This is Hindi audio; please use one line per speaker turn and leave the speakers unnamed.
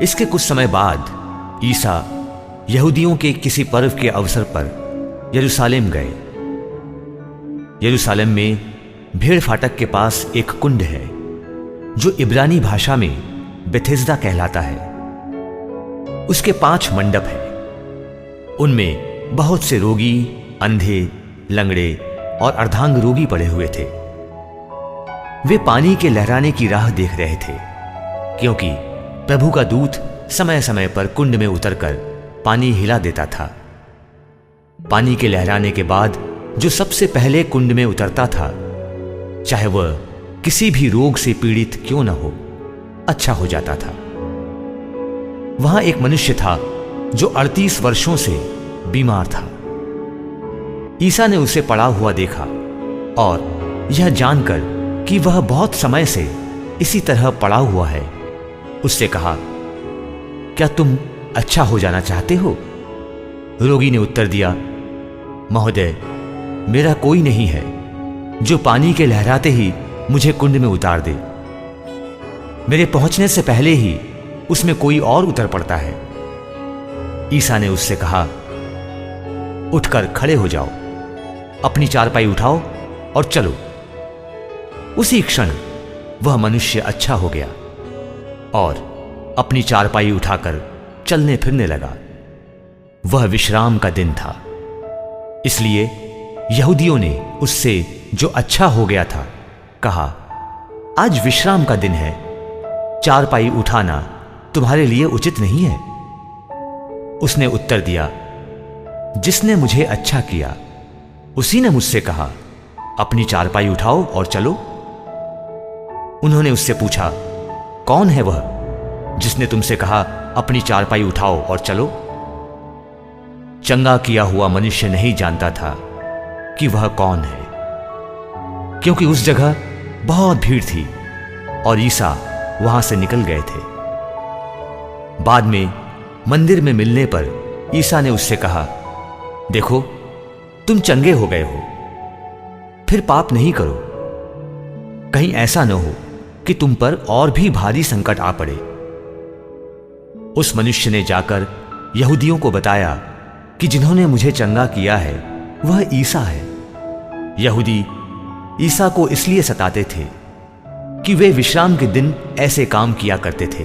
इसके कुछ समय बाद ईसा यहूदियों के किसी पर्व के अवसर पर यरूशलेम गए। यरूशलेम में भेड़ फाटक के पास एक कुंड है जो इब्रानी भाषा में बेथेस्दा कहलाता है। उसके 5 मंडप हैं। उनमें बहुत से रोगी, अंधे, लंगड़े और अर्धांग रोगी पड़े हुए थे। वे पानी के लहराने की राह देख रहे थे, क्योंकि प्रभु का दूत समय समय पर कुंड में उतरकर पानी हिला देता था। पानी के लहराने के बाद जो सबसे पहले कुंड में उतरता था, चाहे वह किसी भी रोग से पीड़ित क्यों न हो, अच्छा हो जाता था। वहां एक मनुष्य था जो 38 वर्षों से बीमार था। ईसा ने उसे पड़ा हुआ देखा और यह जानकर कि वह बहुत समय से इसी तरह पड़ा हुआ है, उससे कहा, क्या तुम अच्छा हो जाना चाहते हो? रोगी ने उत्तर दिया, महोदय, मेरा कोई नहीं है जो पानी के लहराते ही मुझे कुंड में उतार दे। मेरे पहुंचने से पहले ही उसमें कोई और उतर पड़ता है। ईसा ने उससे कहा, उठकर खड़े हो जाओ, अपनी चारपाई उठाओ और चलो। उसी क्षण वह मनुष्य अच्छा हो गया और अपनी चारपाई उठाकर चलने फिरने लगा। वह विश्राम का दिन था, इसलिए यहूदियों ने उससे जो अच्छा हो गया था कहा, आज विश्राम का दिन है, चारपाई उठाना तुम्हारे लिए उचित नहीं है। उसने उत्तर दिया, जिसने मुझे अच्छा किया उसी ने मुझसे कहा, अपनी चारपाई उठाओ और चलो। उन्होंने उससे पूछा, कौन है वह जिसने तुमसे कहा, अपनी चारपाई उठाओ और चलो? चंगा किया हुआ मनुष्य नहीं जानता था कि वह कौन है, क्योंकि उस जगह बहुत भीड़ थी और ईसा वहां से निकल गए थे। बाद में मंदिर में मिलने पर ईसा ने उससे कहा, देखो, तुम चंगे हो गए हो, फिर पाप नहीं करो, कहीं ऐसा न हो कि तुम पर और भी भारी संकट आ पड़े। उस मनुष्य ने जाकर यहूदियों को बताया कि जिन्होंने मुझे चंगा किया है वह ईसा है। यहूदी ईसा को इसलिए सताते थे कि वे विश्राम के दिन ऐसे काम किया करते थे।